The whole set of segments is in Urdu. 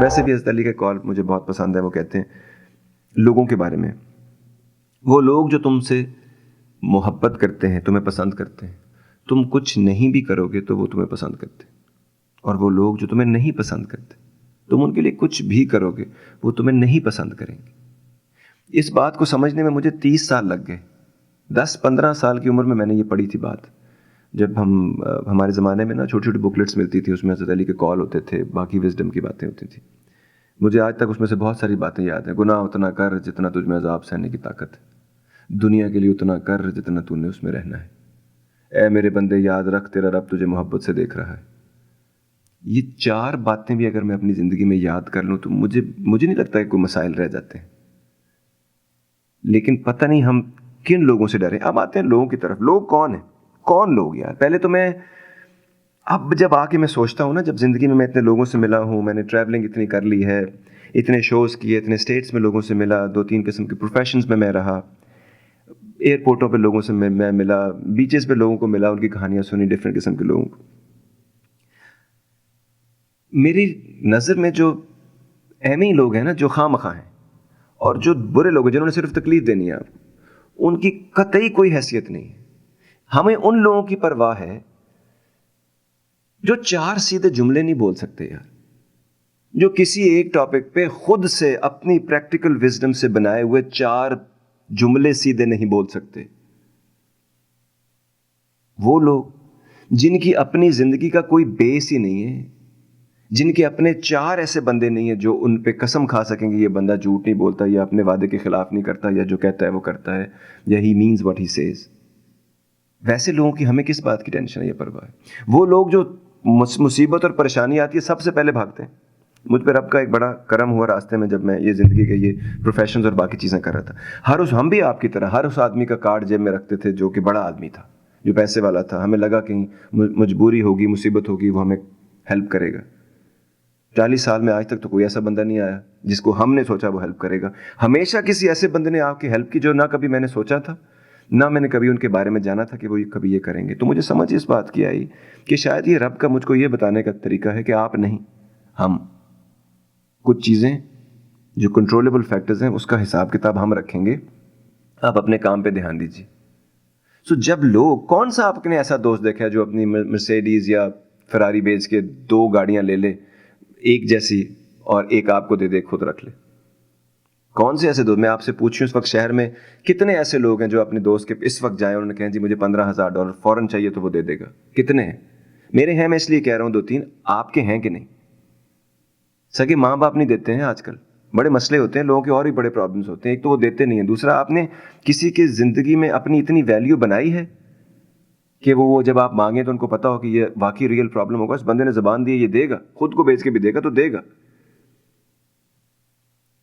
ویسے بھی حضرت علی کا قول مجھے بہت پسند ہے. وہ کہتے ہیں لوگوں کے بارے میں, وہ لوگ جو تم سے محبت کرتے ہیں, تمہیں پسند کرتے ہیں, تم کچھ نہیں بھی کرو گے تو وہ تمہیں پسند کرتے ہیں, اور وہ لوگ جو تمہیں نہیں پسند کرتے, تم ان کے لیے کچھ بھی کرو گے وہ تمہیں نہیں پسند کریں گے. اس بات کو سمجھنے میں مجھے 30 سال لگ گئے. 10-15 سال کی عمر میں نے یہ پڑھی تھی بات. جب ہمارے زمانے میں نا چھوٹی چھوٹی بکلیٹس ملتی تھی, اس میں حضرت علی کے قول ہوتے تھے, باقی وزڈم کی باتیں ہوتی تھیں. مجھے آج تک اس میں سے بہت ساری باتیں یاد ہیں. گناہ اتنا کر جتنا تجھ میں عذاب سہنے کی طاقت ہے, دنیا کے لیے اتنا کر جتنا تو نے اس میں رہنا ہے, اے میرے بندے یاد رکھ تیرا رب تجھے محبت سے دیکھ رہا ہے. یہ 4 باتیں بھی اگر میں اپنی زندگی میں یاد کر لوں تو مجھے نہیں لگتا کہ کوئی مسائل رہ جاتے ہیں. لیکن پتہ نہیں ہم کن لوگوں سے ڈرے. اب آتے ہیں لوگوں کی طرف. لوگ کون ہیں؟ کون لوگ یار؟ پہلے تو میں اب جب آ کے میں سوچتا ہوں نا, جب زندگی میں اتنے لوگوں سے ملا ہوں, میں نے ٹریولنگ اتنی کر لی ہے, اتنے شوز کیے, اتنے اسٹیٹس میں لوگوں سے ملا, 2-3 قسم کے پروفیشنز میں رہا, ایئرپورٹوں پہ لوگوں سے میں ملا, بیچز پہ لوگوں کو ملا, ان کی کہانیاں سنی, ڈفرینٹ قسم کے لوگوں کو. میری نظر میں جو اہمی لوگ ہیں نا, جو خواہ مخواہ ہیں, اور جو برے لوگ ہیں جنہوں نے صرف تکلیف دینی ہے, ان کی قطعی کوئی حیثیت نہیں ہے. ہمیں ان لوگوں کی پرواہ ہے جو 4 سیدھے جملے نہیں بول سکتے یار, جو کسی ایک ٹاپک پہ خود سے اپنی پریکٹیکل وزڈم سے بنائے ہوئے 4 جملے سیدھے نہیں بول سکتے. وہ لوگ جن کی اپنی زندگی کا کوئی بیس ہی نہیں ہے, جن کے اپنے 4 ایسے بندے نہیں ہیں جو ان پہ قسم کھا سکیں گے یہ بندہ جھوٹ نہیں بولتا, یا اپنے وعدے کے خلاف نہیں کرتا, یا جو کہتا ہے وہ کرتا ہے, یا ہی مینز واٹ ہی سیز. ویسے لوگوں کی ہمیں کس بات کی ٹینشن ہے یا پرواہ ہے؟ وہ لوگ جو مصیبت اور پریشانی آتی ہے سب سے پہلے بھاگتے ہیں. مجھ پہ رب کا ایک بڑا کرم ہوا راستے میں, جب میں یہ زندگی کے یہ پروفیشنز اور باقی چیزیں کر رہا تھا. ہم بھی آپ کی طرح ہر اس آدمی کا کارڈ جیب میں رکھتے تھے جو کہ بڑا آدمی تھا, جو پیسے والا تھا. ہمیں لگا کہیں مجبوری ہوگی, مصیبت ہوگی, وہ ہمیں ہیلپ کرے گا. 40 سال میں آج تک تو کوئی ایسا بندہ نہیں آیا جس کو ہم نے سوچا وہ ہیلپ کرے گا. ہمیشہ کسی ایسے بندے نے آپ کی ہیلپ کی جو نہ کبھی میں نے سوچا تھا, نہ میں نے کبھی ان کے بارے میں جانا تھا کہ وہ کبھی یہ کریں گے. تو مجھے سمجھ اس بات کی آئی کہ شاید یہ رب کا مجھ کو یہ بتانے کا طریقہ ہے کہ آپ نہیں, ہم کچھ چیزیں جو کنٹرولبل فیکٹرز ہیں اس کا حساب کتاب ہم رکھیں گے, آپ اپنے کام پہ دھیان دیجیے. جب لوگ, کون سا آپ نے ایسا دوست دیکھا ہے جو اپنی مرسیڈیز یا فراری بیچ کے 2 گاڑیاں لے لے ایک جیسی, اور ایک آپ کو دے دے, خود رکھ لے؟ کون سے ایسے دوست؟ میں آپ سے پوچھوں اس وقت شہر میں کتنے ایسے لوگ ہیں جو اپنے دوست کے اس وقت جائیں, انہوں نے کہیں جی مجھے $15,000 فوراً چاہیے تو وہ دے دے گا؟ کتنے ہیں؟ میرے ہیں, میں اس لیے کہہ رہا ہوں 2-3. آپ کے ہیں کہ نہیں؟ سگے ماں باپ نہیں دیتے ہیں. آج کل بڑے مسئلے ہوتے ہیں لوگوں کے, اور بھی بڑے پرابلمس ہوتے ہیں. ایک تو وہ دیتے نہیں ہیں, دوسرا آپ نے کسی کی زندگی میں اپنی اتنی ویلیو بنائی ہے کہ وہ جب آپ مانگیں تو ان کو پتا ہو کہ یہ واقعی ریئل پرابلم ہوگا, اس بندے نے زبان دی ہے یہ دے گا, خود کو بیچ کے بھی دے گا تو دے گا.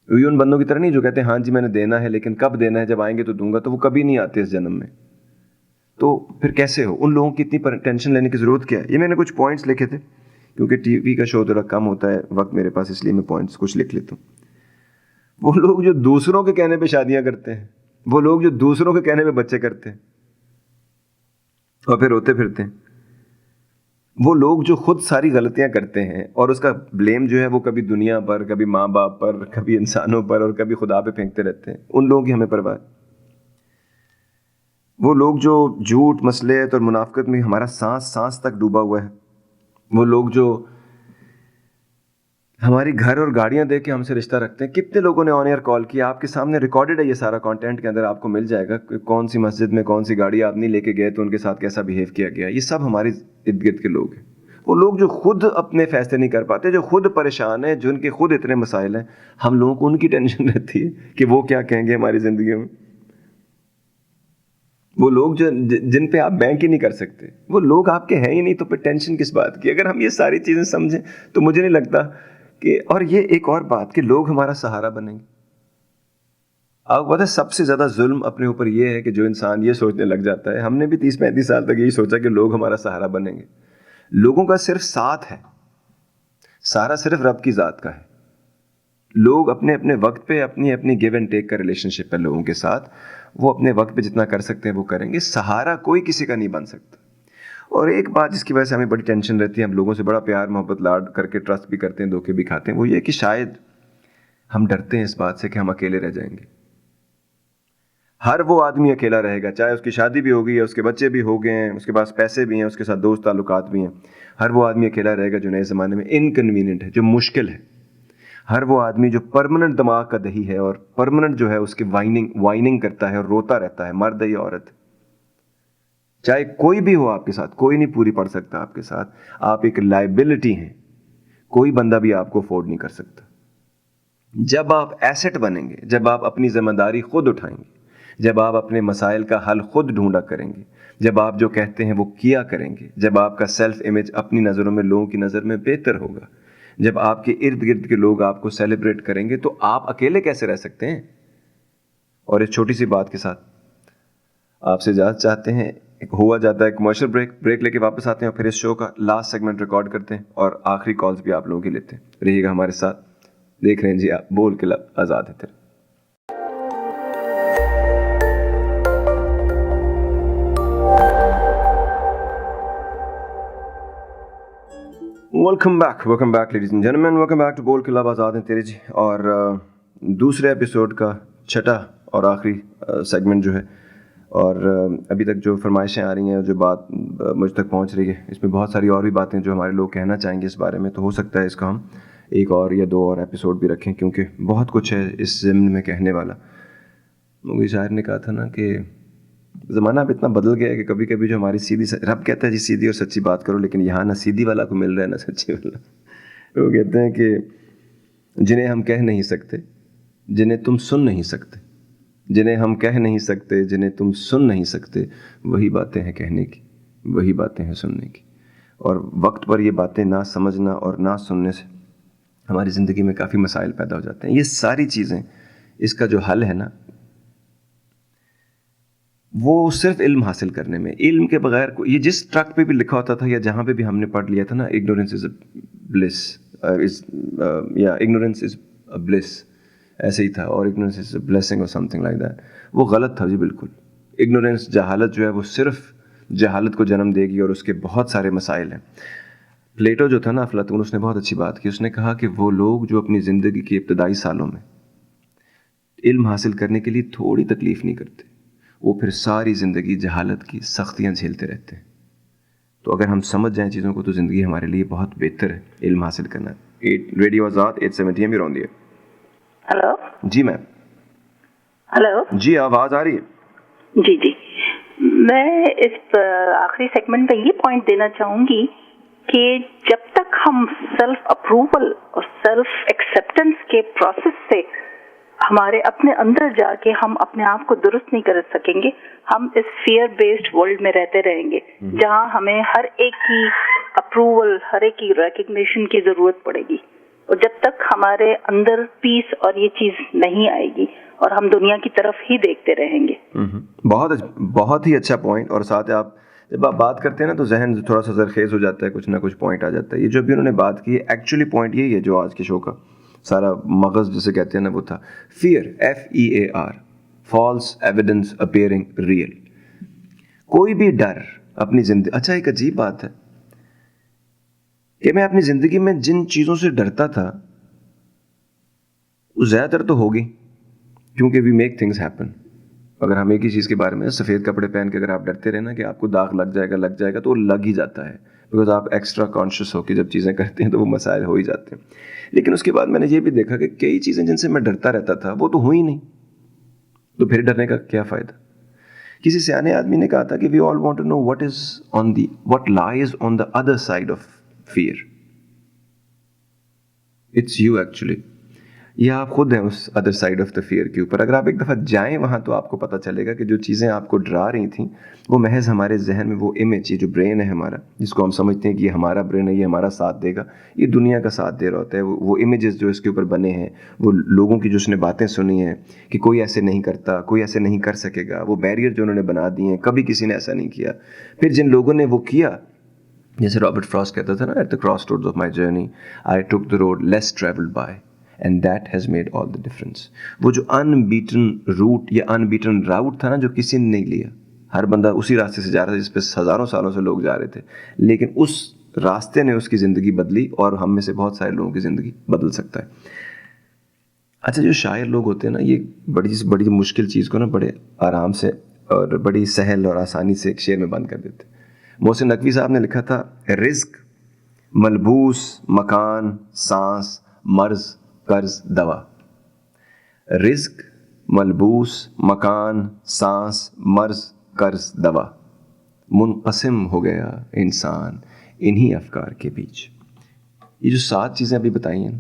یہ ان بندوں کی طرح نہیں جو کہتے ہیں ہاں جی میں نے دینا ہے لیکن کب دینا ہے, جب آئیں گے تو دوں گا, تو وہ کبھی نہیں آتے اس جنم میں. تو پھر کیسے ہو؟ ان لوگوں کی اتنی ٹینشن لینے کی ضرورت کیا ہے؟ یہ میں نے کچھ پوائنٹس لکھے تھے, کیونکہ ٹی وی کا شو تھوڑا کم ہوتا ہے وقت میرے پاس, اس لیے میں پوائنٹس کچھ لکھ لیتا ہوں. وہ لوگ جو دوسروں کے کہنے پہ شادیاں کرتے ہیں, وہ لوگ جو دوسروں کے کہنے پہ بچے کرتے ہیں اور پھر روتے پھرتے ہیں, وہ لوگ جو خود ساری غلطیاں کرتے ہیں اور اس کا بلیم جو ہے وہ کبھی دنیا پر, کبھی ماں باپ پر, کبھی انسانوں پر, اور کبھی خدا پہ پھینکتے رہتے ہیں, ان لوگوں کی ہمیں پرواہ ہے. وہ لوگ جو جھوٹ, مصلحت اور منافقت میں ہمارا سانس تک ڈوبا ہوا ہے. وہ لوگ جو ہماری گھر اور گاڑیاں دے کے ہم سے رشتہ رکھتے ہیں. کتنے لوگوں نے آن ایئر کال کیا, آپ کے سامنے ریکارڈڈ ہے یہ سارا کانٹینٹ, کے اندر آپ کو مل جائے گا کون سی مسجد میں کون سی گاڑی آپ نہیں لے کے گئے تو ان کے ساتھ کیسا بیہیو کیا گیا. یہ سب ہمارے ارد گرد کے لوگ ہیں. وہ لوگ جو خود اپنے فیصلے نہیں کر پاتے, جو خود پریشان ہیں, جن کے خود اتنے مسائل ہیں, ہم لوگوں کو ان کی ٹینشن رہتی ہے کہ وہ کیا کہیں گے ہماری زندگی میں. وہ لوگ جو جن پہ آپ بینک ہی نہیں کر سکتے, وہ لوگ آپ کے ہیں ہی نہیں, تو پھر ٹینشن کس بات کی؟ اگر ہم یہ ساری چیزیں سمجھیں تو مجھے نہیں لگتا کہ, اور یہ ایک اور بات کہ لوگ ہمارا سہارا بنیں گے. آپ کو پتہ ہے سب سے زیادہ ظلم اپنے اوپر یہ ہے کہ جو انسان یہ سوچنے لگ جاتا ہے, ہم نے بھی 30-35 سال تک یہی سوچا کہ لوگ ہمارا سہارا بنیں گے. لوگوں کا صرف ساتھ ہے, سارا صرف رب کی ذات کا ہے. لوگ اپنے اپنے وقت پہ اپنی گیو اینڈ ٹیک کا ریلیشن شپ ہے لوگوں کے ساتھ, وہ اپنے وقت پہ جتنا کر سکتے ہیں وہ کریں گے. سہارا کوئی کسی کا نہیں بن سکتا. اور ایک بات جس کی وجہ سے ہمیں بڑی ٹینشن رہتی ہے, ہم لوگوں سے بڑا پیار محبت لاڈ کر کے ٹرسٹ بھی کرتے ہیں, دھوکے بھی کھاتے ہیں, وہ یہ کہ شاید ہم ڈرتے ہیں اس بات سے کہ ہم اکیلے رہ جائیں گے. ہر وہ آدمی اکیلا رہے گا, چاہے اس کی شادی بھی ہو گئی ہے, اس کے بچے بھی ہو گئے ہیں, اس کے پاس پیسے بھی ہیں, اس کے ساتھ دوست تعلقات بھی ہیں. ہر وہ آدمی اکیلا رہے گا جو نئے زمانے میں انکنوینئنٹ ہے, جو مشکل ہے. ہر وہ آدمی جو پرماننٹ دماغ کا دہی ہے اور پرماننٹ جو ہے اس کی وائننگ کرتا ہے اور روتا رہتا ہے, مرد ہے یا عورت. چاہے کوئی بھی ہو آپ کے ساتھ, کوئی نہیں پوری پڑ سکتا آپ کے ساتھ. آپ ایک لائبلٹی ہیں, کوئی بندہ بھی آپ کو افورڈ نہیں کر سکتا. جب آپ ایسٹ بنیں گے, جب آپ اپنی ذمہ داری خود اٹھائیں گے, جب آپ اپنے مسائل کا حل خود ڈھونڈا کریں گے, جب آپ جو کہتے ہیں وہ کیا کریں گے, جب آپ کا سیلف امیج اپنی نظروں میں لوگوں کی نظر میں بہتر ہوگا, جب آپ کے ارد گرد کے لوگ آپ کو سیلیبریٹ کریں گے, تو آپ اکیلے کیسے رہ سکتے ہیں. اور اس چھوٹی سی بات کے ساتھ آپ سے اجازت چاہتے ہیں. ہوا جاتا ہے کمرشل بریک لے کے واپس آتے ہیں اور پھر اس شو کا لاسٹ سیگمنٹ ریکارڈ کرتے ہیں اور آخری کالز بھی آپ لوگوں کی لیتے ہیں. رہیے گا ہمارے ساتھ, دیکھ رہے ہیں جی آپ بول کے لب آزاد ہے تھے. Welcome back ladies and gentleman, welcome back to بول کے لب آزاد ہیں تیرے جی. اور دوسرے ایپیسوڈ کا چھٹا اور آخری سیگمنٹ جو ہے, اور ابھی تک جو فرمائشیں آ رہی ہیں, جو بات مجھ تک پہنچ رہی ہے, اس میں بہت ساری اور بھی باتیں جو ہمارے لوگ کہنا چاہیں گے اس بارے میں. تو ہو سکتا ہے اس کا ہم ایک اور یا دو اور ایپیسوڈ بھی رکھیں, کیونکہ بہت کچھ ہے اس ضمن میں کہنے والا. مجھے شاعر نے کہا تھا نا کہ زمانہ اب اتنا بدل گیا ہے کہ کبھی کبھی جو ہماری سیدھی, رب کہتا ہے جی سیدھی اور سچی بات کرو, لیکن یہاں نہ سیدھی والا کو مل رہا ہے نہ سچی والا. وہ کہتے ہیں کہ جنہیں ہم کہہ نہیں سکتے, جنہیں تم سن نہیں سکتے, جنہیں ہم کہہ نہیں سکتے, جنہیں تم سن نہیں سکتے, وہی باتیں ہیں کہنے کی, وہی باتیں ہیں سننے کی. اور وقت پر یہ باتیں نہ سمجھنا اور نہ سننے سے ہماری زندگی میں کافی مسائل پیدا ہو جاتے ہیں. یہ ساری چیزیں, اس کا جو حل ہے نا, وہ صرف علم حاصل کرنے میں. علم کے بغیر یہ جس ٹرک پہ بھی لکھا ہوتا تھا یا جہاں پہ بھی ہم نے پڑھ لیا تھا نا, ignorance is a bliss, ignorance is a bliss, ایسے ہی تھا, اور ignorance is a blessing or something like that. وہ غلط تھا جی بالکل. ignorance, جہالت جو ہے وہ صرف جہالت کو جنم دے گی, اور اس کے بہت سارے مسائل ہیں. پلیٹو جو تھا نا, افلاطون, اس نے بہت اچھی بات کی. اس نے کہا کہ وہ لوگ جو اپنی زندگی کے ابتدائی سالوں میں علم حاصل کرنے کے لیے تھوڑی تکلیف نہیں کرتے, وہ پھر ساری زندگی جہالت کی سختیاں جھیلتے رہتے ہیں. تو اگر ہم سمجھ جائیں چیزوں کو تو زندگی ہمارے لیے بہت بہتر ہے علم حاصل کرنا. Radio Azad 870 M on the year. Hello G ma'am. Hello جی آواز آ رہی ہے؟ جی جی, میں اس آخری سیگمنٹ میں یہ پوائنٹ دینا چاہوں گی کہ جب تک ہم سیلف اپروول اور سیلف ایکسیپٹنس کے پروسیس سے ہمارے اپنے اندر جا کے ہم اپنے آپ کو درست نہیں کر سکیں گے, ہم اس فیئر بیسڈ ورلڈ میں رہتے رہیں گے, جہاں ہمیں ہر ایک کی اپروول, ہر ایک کی ریکگنیشن کی ضرورت پڑے گی. اور جب تک ہمارے اندر پیس اور یہ چیز نہیں آئے گی, اور ہم دنیا کی طرف ہی دیکھتے رہیں گے. بہت ہی اچھا پوائنٹ. اور ساتھ آپ جب آپ بات کرتے ہیں نا تو ذہن تھوڑا سا زرخیز ہو جاتا ہے, کچھ نہ کچھ پوائنٹ آ جاتا ہے. یہ جو بھی انہوں نے بات کی ہے, ایکچولی پوائنٹ یہی ہے جو آج کے شو کا سارا مغز جسے کہتے ہیں نا وہ تھا. Fear, FEAR, false evidence appearing real. کوئی بھی ڈر اپنی زندگی, اچھا ایک عجیب بات ہے کہ میں اپنی زندگی میں جن چیزوں سے ڈرتا تھا وہ زیادہ تر تو ہوگی, کیونکہ وی میک تھنگس ہیپن. اگر ہم ایک ہی چیز کے بارے میں, سفید کپڑے پہن کے اگر آپ ڈرتے رہے نا کہ آپ کو داغ لگ جائے گا تو وہ لگ ہی جاتا ہے, بیکاز آپ ایکسٹرا کانشیس ہو کے جب چیزیں کرتے ہیں تو وہ مسائل ہو ہی جاتے ہیں. لیکن اس کے بعد میں نے یہ بھی دیکھا کہ کئی چیزیں جن سے میں ڈرتا رہتا تھا وہ تو ہوئی نہیں, تو پھر ڈرنے کا کیا فائدہ. کسی سیانے آدمی نے کہا تھا کہ we all want to know what lies on the other side of fear. It's you actually. یہ آپ خود ہیں اس other side of the fair کے اوپر. اگر آپ ایک دفعہ جائیں وہاں تو آپ کو پتہ چلے گا کہ جو چیزیں آپ کو ڈرا رہی تھیں وہ محض ہمارے ذہن میں وہ امیج, یہ جو برین ہے ہمارا, جس کو ہم سمجھتے ہیں کہ یہ ہمارا برین ہے, یہ ہمارا ساتھ دے گا, یہ دنیا کا ساتھ دے رہا ہوتا ہے. وہ امیجز جو اس کے اوپر بنے ہیں, وہ لوگوں کی جو اس نے باتیں سنی ہیں کہ کوئی ایسے نہیں کرتا, کوئی ایسے نہیں کر سکے گا, وہ بیریئر جو انہوں نے بنا دیے ہیں, کبھی کسی نے ایسا نہیں کیا. پھر جن لوگوں نے وہ کیا, جیسے رابرٹ فراسٹ کہتا تھا نا, at the cross roads of my journey I took the road less travelled by and that has made all the difference. وہ جو ان بیٹن روٹ یا ان بیٹن راؤٹ تھا نا, جو کسی نے نہیں لیا, ہر بندہ اسی راستے سے جا رہا تھا جس پہ ہزاروں سالوں سے لوگ جا رہے تھے, لیکن اس راستے نے اس کی زندگی بدلی, اور ہم میں سے بہت سارے لوگوں کی زندگی بدل سکتا ہے. اچھا, جو شاعر لوگ ہوتے ہیں نا, یہ بڑی مشکل چیز کو نا بڑے آرام سے اور بڑی سہل اور آسانی سے ایک شعر میں بند کر دیتے. محسن نقوی صاحب نے لکھا تھا, رزق, ملبوس, مکان, سانس, مرض, قرض, دوا. رزق, ملبوس, مکان, سانس, مرض, قرض, دوا. منقسم ہو گیا انسان انہی افکار کے بیچ. یہ جو 7 چیزیں ابھی بتائی ہیں,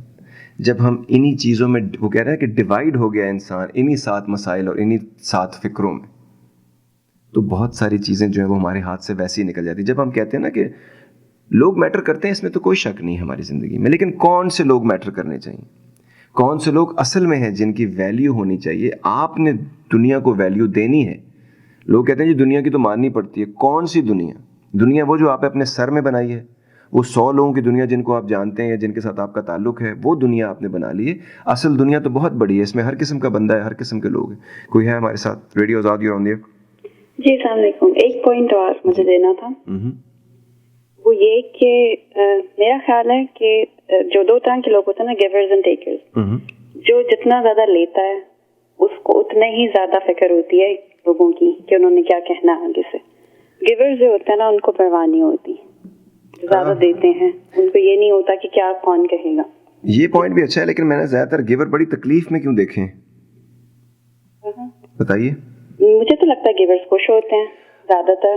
جب ہم انہی چیزوں میں, وہ کہہ رہا ہے کہ ڈیوائیڈ ہو گیا انسان انہی 7 مسائل اور انہی 7 فکروں میں, تو بہت ساری چیزیں جو ہیں وہ ہمارے ہاتھ سے ویسے ہی نکل جاتی. جب ہم کہتے ہیں نا کہ لوگ میٹر کرتے ہیں, اس میں تو کوئی شک نہیں ہماری زندگی میں, لیکن کون سے لوگ میٹر کرنے چاہیے, کون سے لوگ اصل میں ہیں جن کی ویلیو ہونی چاہیے. آپ نے دنیا کو ویلیو دینی ہے. لوگ کہتے ہیں جی دنیا کی تو ماننی پڑتی ہے. کون سی دنیا؟ دنیا وہ جو آپ اپنے سر میں بنائی ہے, وہ 100 لوگوں کی دنیا جن کو آپ جانتے ہیں یا جن کے ساتھ آپ کا تعلق ہے, وہ دنیا آپ نے بنا لی ہے. اصل دنیا تو بہت بڑی ہے, اس میں ہر قسم کا بندہ ہے, ہر قسم کے لوگ ہیں. کوئی ہے ہمارے ساتھ؟ Radio Azad, you on the air. جی السلام علیکم. ایک پوائنٹ اور مجھے دینا تھا, وہ یہ کہ میرا خیال ہے کہ جو 2 طرح کے لوگ ہوتے ہیں نا, گیورز اینڈ ٹیکرز. جو جتنا زیادہ لیتا ہے اس کو اتنا ہی زیادہ فکر ہوتی ہے لوگوں کی کہ انہوں نے کیا کہنا ہے آگے سے. گیورز جو ہوتے ہیں نا, ان کو پرواہ نہیں ہوتی, زیادہ دیتے ہیں, ان کو یہ نہیں ہوتا کہ کیا کون کہے گا. یہ پوائنٹ بھی اچھا ہے, لیکن میں نے زیادہ تر گیور بڑی تکلیف میں کیوں دیکھے ہیں, بتائیے. مجھے تو لگتا ہے گیورز خوش ہوتے ہیں زیادہ تر,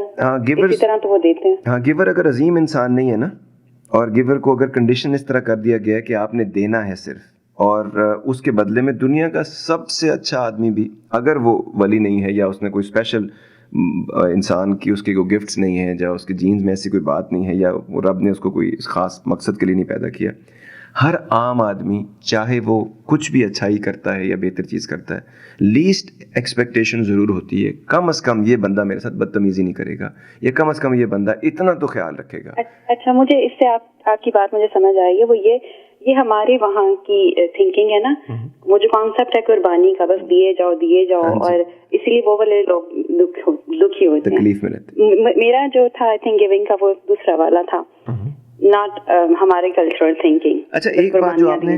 اسی طرح تو وہ دیتے ہیں. ہاں, گیور اگر عظیم انسان نہیں ہے نا, اور گیور کو اگر کنڈیشن اس طرح کر دیا گیا ہے کہ آپ نے دینا ہے صرف, اور اس کے بدلے میں دنیا کا سب سے اچھا آدمی بھی اگر وہ ولی نہیں ہے, یا اس نے کوئی اسپیشل انسان کی اس کے کوئی گفٹس نہیں ہے, یا اس کے جینز میں ایسی کوئی بات نہیں ہے, یا رب نے اس کو کوئی خاص مقصد کے لیے نہیں پیدا کیا, ہر عام آدمی چاہے وہ کچھ بھی اچھائی کرتا ہے یا بہتر چیز کرتا ہے, لیسٹ ایکسپیکٹیشن ضرور ہوتی ہے, کم از کم یہ بندہ میرے ساتھ بدتمیزی نہیں کرے گا, یا کم از کم یہ بندہ اتنا تو خیال رکھے گا. اچھا, مجھے اس سے آپ کی بات مجھے سمجھ آئی ہے. وہ یہ ہمارے وہاں کی تھنکنگ ہے نا, وہ جو کانسیپٹ ہے قربانی کا, بس دیے جاؤ, اور اسی لیے وہ والے لوگ دکھی ہوتے ہیں, تکلیف میں رہتے. میرا جو تھا آئی تھنک گیونگ کا, وہ دوسرا والا تھا, ناٹ ہمارے کلچرل تھنکنگ. اچھا, ایک بات جو آپ نے,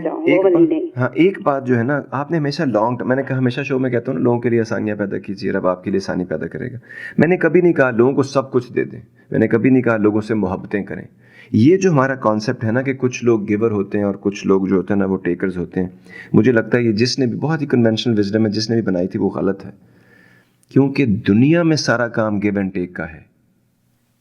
ایک بات جو ہے نا, آپ نے ہمیشہ میں نے کہا, ہمیشہ شو میں کہتا ہوں نا, لوگوں کے لیے آسانیاں پیدا کیجیے, رب آپ کے لیے آسانی پیدا کرے گا. میں نے کبھی نہیں کہا لوگوں کو سب کچھ دے دیں, میں نے کبھی نہیں کہا لوگوں سے محبتیں کریں. یہ جو ہمارا کانسیپٹ ہے نا کہ کچھ لوگ گیور ہوتے ہیں اور کچھ لوگ جو ہوتے ہیں نا وہ ٹیکرز ہوتے ہیں, مجھے لگتا ہے یہ جس نے بھی, بہت ہی کنونشنل وزڈم ہے, جس نے بھی بنائی تھی وہ غلط ہے. کیونکہ دنیا میں سارا کام گیو اینڈ ٹیک کا ہے.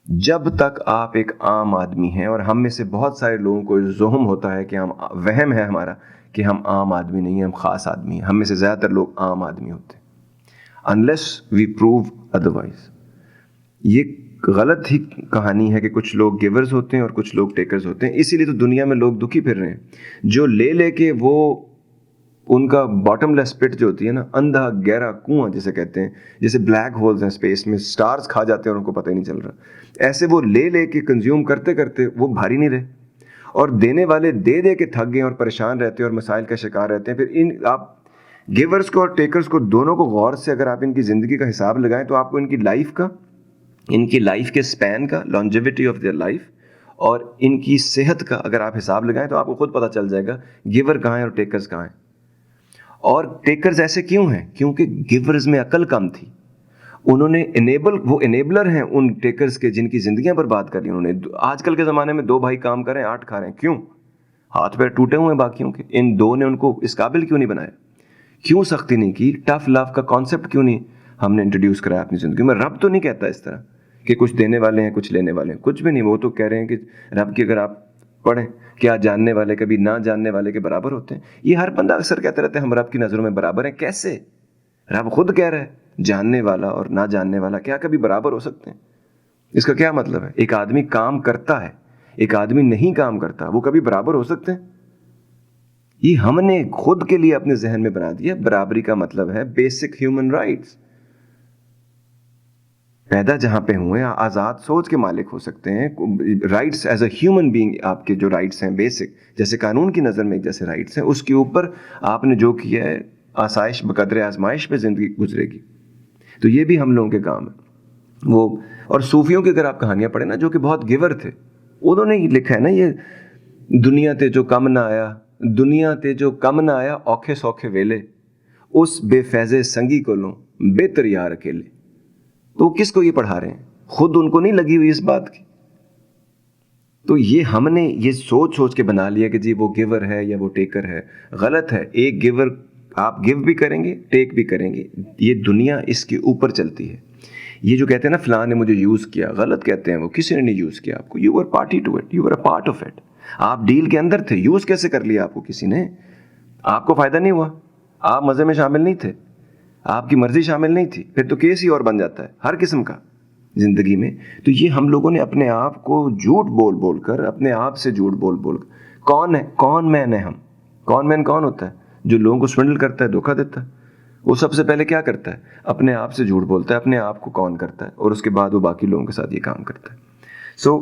جب تک آپ ایک عام آدمی ہیں, اور ہم میں سے بہت سارے لوگوں کو زہم ہوتا ہے کہ ہم, وہم ہے ہمارا کہ ہم عام آدمی نہیں ہیں, ہم خاص آدمی ہیں. ہم میں سے زیادہ تر لوگ عام آدمی ہوتے ہیں, unless we prove otherwise. یہ غلط ہی کہانی ہے کہ کچھ لوگ گیورز ہوتے ہیں اور کچھ لوگ ٹیکرز ہوتے ہیں. اسی لیے تو دنیا میں لوگ دکھی پھر رہے ہیں, جو لے کے وہ ان کا باٹم لیس پٹ جو ہوتی ہے نا, اندھا گہرا کنواں جسے کہتے ہیں, جیسے بلیک ہولز ہیں اسپیس میں, سٹارز کھا جاتے ہیں اور ان کو پتہ ہی نہیں چل رہا, ایسے وہ لے کے کنزیوم کرتے کرتے وہ بھاری نہیں رہے, اور دینے والے دے کے تھک گئے اور پریشان رہتے ہیں اور مسائل کا شکار رہتے ہیں. پھر آپ گیورز کو اور ٹیکرز کو دونوں کو غور سے اگر آپ ان کی زندگی کا حساب لگائیں تو آپ کو ان کی لائف کے سپین کا, لانجیوٹی آف دیئر لائف, اور ان کی صحت کا اگر آپ حساب لگائیں تو آپ کو خود پتہ چل جائے گا گیور کہاں ہیں اور ٹیکرز کہاں ہیں. اور ٹیکرز ایسے کیوں ہیں؟ کیونکہ گیورز میں عقل کم تھی. انہوں نے وہ انیبلر ہیں ان ٹیکرز کے جن کی زندگیاں برباد کر لی انہوں نے. آج کل کے زمانے میں 2 بھائی کام کر رہے ہیں, 8 کھا رہے ہیں. کیوں؟ ہاتھ پیر ٹوٹے ہوئے ہیں باقیوں کے. ان 2 نے ان کو اس قابل کیوں نہیں بنایا؟ کیوں سختی نہیں کی؟ ٹف لو کا کانسیپٹ کیوں نہیں ہم نے انٹروڈیوس کرایا اپنی زندگی میں؟ رب تو نہیں کہتا اس طرح کہ کچھ دینے والے ہیں کچھ لینے والے ہیں, کچھ بھی نہیں. وہ تو کہہ رہے ہیں کہ رب کی اگر آپ پڑھیں, کیا جاننے والے کبھی نہ جاننے والے کے برابر ہوتے ہیں. یہ ہر بندہ اکثر کہتے رہتے ہیں ہم رب کی نظروں میں برابر ہیں. کیسے؟ رب خود کہہ رہا ہے جاننے والا اور نہ جاننے والا کیا کبھی برابر ہو سکتے ہیں؟ اس کا کیا مطلب ہے؟ ایک آدمی کام کرتا ہے, ایک آدمی نہیں کام کرتا, وہ کبھی برابر ہو سکتے ہیں؟ یہ ہم نے خود کے لیے اپنے ذہن میں بنا دیا. برابری کا مطلب ہے بیسک ہیومن رائٹس. پیدا جہاں پہ ہوئے آزاد سوچ کے مالک ہو سکتے ہیں. Rights as a human being, آپ کے جو رائٹس ہیں بیسک, جیسے قانون کی نظر میں جیسے رائٹس ہیں, اس کے اوپر آپ نے جو کیا ہے آسائش بقدر آزمائش پہ زندگی گزرے گی. تو یہ بھی ہم لوگوں کے کام ہے. وہ اور صوفیوں کی اگر آپ کہانیاں پڑھیں نا جو کہ بہت گیور تھے, انہوں نے لکھا ہے نا یہ دنیا تے جو کم نہ آیا, دنیا تے جو کم نہ آیا اوکھے سوکھے ویلے, اس بے فیضے سنگی کو لوں بہتر یار اکیلے. تو وہ کس کو یہ پڑھا رہے ہیں؟ خود ان کو نہیں لگی ہوئی اس بات کی. تو یہ ہم نے یہ سوچ سوچ کے بنا لیا کہ جی وہ گیور ہے یا وہ ٹیکر ہے. غلط ہے. ایک گیور آپ گیو بھی کریں گے, ٹیک بھی کریں گے. یہ دنیا اس کے اوپر چلتی ہے. یہ جو کہتے ہیں نا فلاں نے مجھے یوز کیا, غلط کہتے ہیں وہ. کسی نے نہیں یوز کیا آپ کو. You are party to it, you are a part of it. آپ ڈیل کے اندر تھے. یوز کیسے کر لیا آپ کو کسی نے؟ آپ کو فائدہ نہیں ہوا, آپ مزے میں شامل نہیں تھے, آپ کی مرضی شامل نہیں تھی, پھر تو کیس ہی اور بن جاتا ہے ہر قسم کا زندگی میں. تو یہ ہم لوگوں نے اپنے آپ کو جھوٹ بول بول کر, اپنے آپ سے جھوٹ بول بول کر, کون ہے کون مین ہے ہم؟ کون مین کون ہوتا ہے؟ جو لوگوں کو سوینڈل کرتا ہے, دھوکہ دیتا ہے. وہ سب سے پہلے کیا کرتا ہے؟ اپنے آپ سے جھوٹ بولتا ہے, اپنے آپ کو کون کرتا ہے, اور اس کے بعد وہ باقی لوگوں کے ساتھ یہ کام کرتا ہے. سو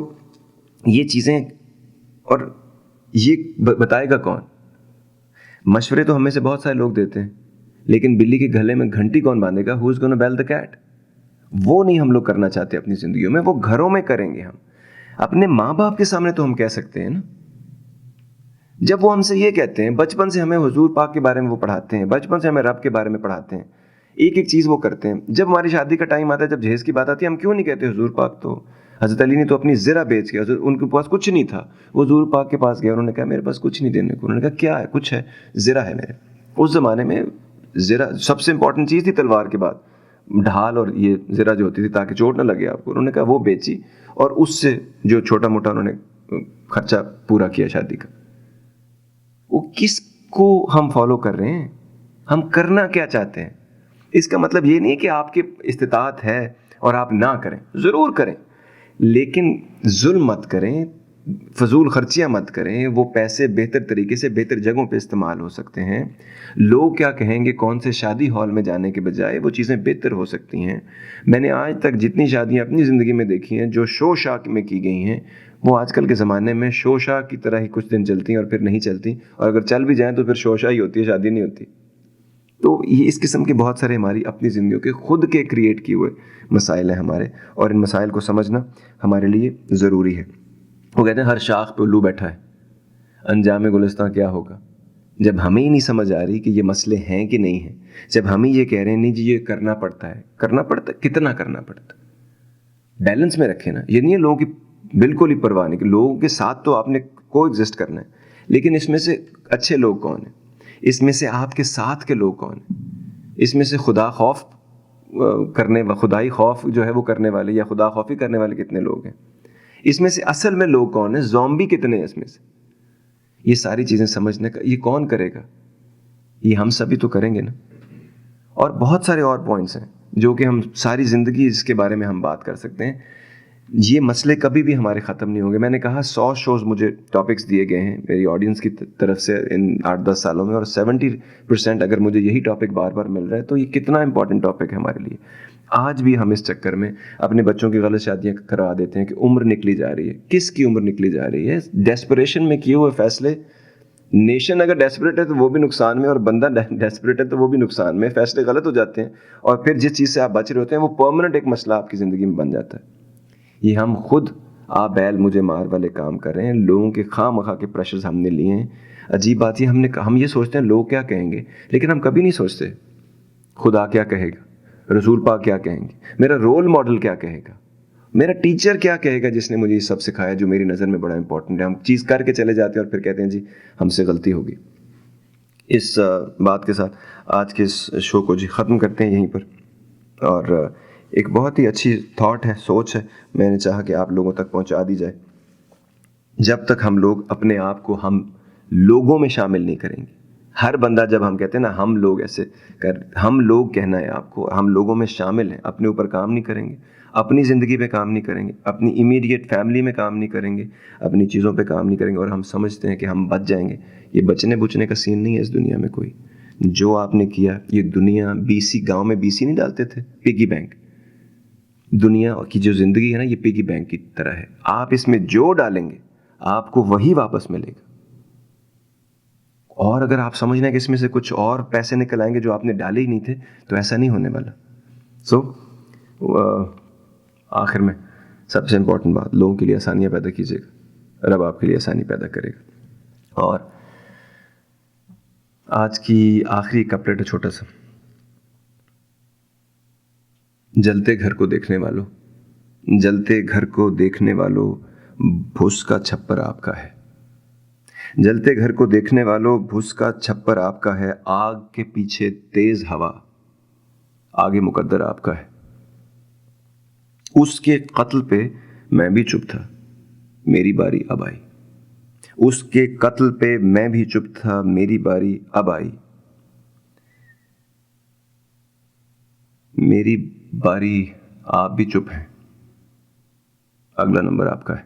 یہ چیزیں, اور یہ بتائے گا کون؟ مشورے تو ہمیں سے بہت سارے لوگ دیتے ہیں, لیکن بلی کے گلے میں گھنٹی کون باندھے گا؟ ہو از گونا بیل دا کیٹ. وہ نہیں ہم لوگ کرنا چاہتے اپنی زندگیوں میں. وہ گھروں میں کریں گے ہم. اپنے ماں باپ کے سامنے تو ہم کہہ سکتے ہیں نا, جب وہ ہم سے یہ کہتے ہیں, بچپن سے ہمیں حضور پاک کے بارے میں وہ پڑھاتے ہیں, بچپن سے ہمیں رب کے بارے میں پڑھاتے ہیں, ایک ایک چیز وہ کرتے ہیں. جب ہماری شادی کا ٹائم آتا ہے, جب جہیز کی بات آتی ہے, ہم کیوں نہیں کہتے حضور پاک تو, حضرت علی نے تو اپنی زرہ بیچ کے, ان کے پاس کچھ نہیں تھا, وہ حضور پاک کے پاس گئے, انہوں نے کہا میرے پاس کچھ نہیں دینے کو. انہوں نے کہا کیا ہے؟ کچھ ہے, زرہ ہے میرے. اس زمانے میں زرہ سب سے امپورٹنٹ چیز تھی تلوار کے بعد, ڈھال اور یہ زرہ جو ہوتی تھی تاکہ چوٹ نہ لگے آپ کو. انہوں نے کہا وہ بیچی, اور اس سے جو چھوٹا موٹا انہوں نے خرچہ پورا کیا شادی کا. وہ کس کو ہم فالو کر رہے ہیں؟ ہم کرنا کیا چاہتے ہیں؟ اس کا مطلب یہ نہیں کہ آپ کی استطاعت ہے اور آپ نہ کریں, ضرور کریں, لیکن ظلم مت کریں, فضول خرچیاں مت کریں. وہ پیسے بہتر طریقے سے بہتر جگہوں پہ استعمال ہو سکتے ہیں. لوگ کیا کہیں گے کون سے شادی ہال میں جانے کے بجائے وہ چیزیں بہتر ہو سکتی ہیں. میں نے آج تک جتنی شادیاں اپنی زندگی میں دیکھی ہیں جو شو شاک میں کی گئی ہیں, وہ آج کل کے زمانے میں شو شاک کی طرح ہی کچھ دن چلتی ہیں اور پھر نہیں چلتی, اور اگر چل بھی جائیں تو پھر شو شاک ہی ہوتی ہے, شادی نہیں ہوتی. تو یہ اس قسم کے بہت سارے ہماری اپنی زندگیوں کے خود کے کریٹ کیے ہوئے مسائل ہیں ہمارے, اور ان مسائل کو سمجھنا ہمارے لیے ضروری ہے. وہ کہتے ہیں ہر شاخ پہ الو بیٹھا ہے, انجام گلستان کیا ہوگا. جب ہمیں ہی نہیں سمجھ آ رہی کہ یہ مسئلے ہیں کہ نہیں ہیں, جب ہمیں یہ کہہ رہے ہیں نہیں جی یہ کرنا پڑتا ہے, کرنا پڑتا ہے, کتنا کرنا پڑتا ہے, بیلنس میں رکھیں نا. یہ نہیں ہے لوگوں کی بالکل ہی پرواہ نہیں کہ لوگوں کے ساتھ تو آپ نے کو ایگزسٹ کرنا ہے, لیکن اس میں سے اچھے لوگ کون ہیں, اس میں سے آپ کے ساتھ کے لوگ کون ہیں, اس میں سے خدا خوف کرنے خدائی خوف جو ہے وہ کرنے والے یا خدا خوفی کرنے والے کتنے لوگ ہیں, اس میں سے اصل میں لوگ کون ہیں, زومبی کتنے ہیں اس میں سے. یہ ساری چیزیں سمجھنے کا یہ کون کرے گا؟ یہ ہم سبھی تو کریں گے نا. اور بہت سارے اور پوائنٹس ہیں جو کہ ہم ساری زندگی اس کے بارے میں ہم بات کر سکتے ہیں. یہ مسئلے کبھی بھی ہمارے ختم نہیں ہوں گے. میں نے کہا 100 شوز مجھے ٹاپکس دیے گئے ہیں میری آڈینس کی طرف سے ان 8-10 سالوں میں, اور 70% اگر مجھے یہی ٹاپک بار بار مل رہا ہے تو یہ کتنا امپورٹنٹ ٹاپک ہے ہمارے لیے. آج بھی ہم اس چکر میں اپنے بچوں کی غلط شادیاں کروا دیتے ہیں کہ عمر نکلی جا رہی ہے. کس کی عمر نکلی جا رہی ہے؟ ڈیسپریشن میں کیے ہوئے فیصلے. نیشن اگر ڈیسپریٹ ہے تو وہ بھی نقصان میں, اور بندہ ڈیسپریٹ ہے تو وہ بھی نقصان میں. فیصلے غلط ہو جاتے ہیں, اور پھر جس چیز سے آپ بچ رہے ہوتے ہیں وہ پرماننٹ ایک مسئلہ آپ کی زندگی میں بن جاتا ہے. یہ ہم خود آپ بیل مجھے مار والے کام کر رہے ہیں. لوگوں کے خواہ مخواہ کے پریشرز ہم نے لیے ہیں. عجیب بات یہ ہم یہ سوچتے ہیں لوگ کیا کہیں گے, لیکن ہم کبھی نہیں سوچتے خدا کیا کہے گا, رسول پاک کیا کہیں گے, میرا رول ماڈل کیا کہے گا, میرا ٹیچر کیا کہے گا جس نے مجھے یہ سب سکھایا جو میری نظر میں بڑا امپورٹنٹ ہے. ہم چیز کر کے چلے جاتے ہیں اور پھر کہتے ہیں جی ہم سے غلطی ہوگی. اس بات کے ساتھ آج کے اس شو کو جی ختم کرتے ہیں یہیں پر. اور ایک بہت ہی اچھی تھاٹ ہے, سوچ ہے, میں نے چاہا کہ آپ لوگوں تک پہنچا دی جائے. جب تک ہم لوگ اپنے آپ کو ہم لوگوں میں شامل نہیں کریں گے, ہر بندہ جب ہم کہتے ہیں نا ہم لوگ ایسے ہم لوگ کہنا ہے آپ کو, ہم لوگوں میں شامل ہیں, اپنے اوپر کام نہیں کریں گے, اپنی زندگی پہ کام نہیں کریں گے, اپنی امیڈیٹ فیملی میں کام نہیں کریں گے, اپنی چیزوں پہ کام نہیں کریں گے, اور ہم سمجھتے ہیں کہ ہم بچ جائیں گے. یہ بچنے بچنے کا سین نہیں ہے اس دنیا میں کوئی. جو آپ نے کیا, یہ دنیا گاؤں میں BC نہیں ڈالتے تھے, پگی بینک. دنیا کی جو زندگی ہے نا یہ پگی بینک کی طرح ہے. آپ اس میں جو ڈالیں گے آپ کو وہی واپس ملے گا. اور اگر آپ سمجھ رہے ہیں کہ اس میں سے کچھ اور پیسے نکل آئیں گے جو آپ نے ڈالے ہی نہیں تھے, تو ایسا نہیں ہونے والا. آخر میں سب سے امپورٹنٹ بات، لوگوں کے لیے آسانیاں پیدا کیجیے گا، رب آپ کے لیے آسانی پیدا کرے گا. اور آج کی آخری کپلیٹ ہے چھوٹا سا. جلتے گھر کو دیکھنے والوں، جلتے گھر کو دیکھنے والوں، بھس کا چھپر آپ کا ہے. جلتے گھر کو دیکھنے والوں، بھس کا چھپر آپ کا ہے. آگ کے پیچھے تیز ہوا، آگے مقدر آپ کا ہے. اس کے قتل پہ میں بھی چپ تھا، میری باری اب آئی. اس کے قتل پہ میں بھی چپ تھا، میری باری اب آئی. میری باری، آپ بھی چپ ہیں، اگلا نمبر آپ کا ہے.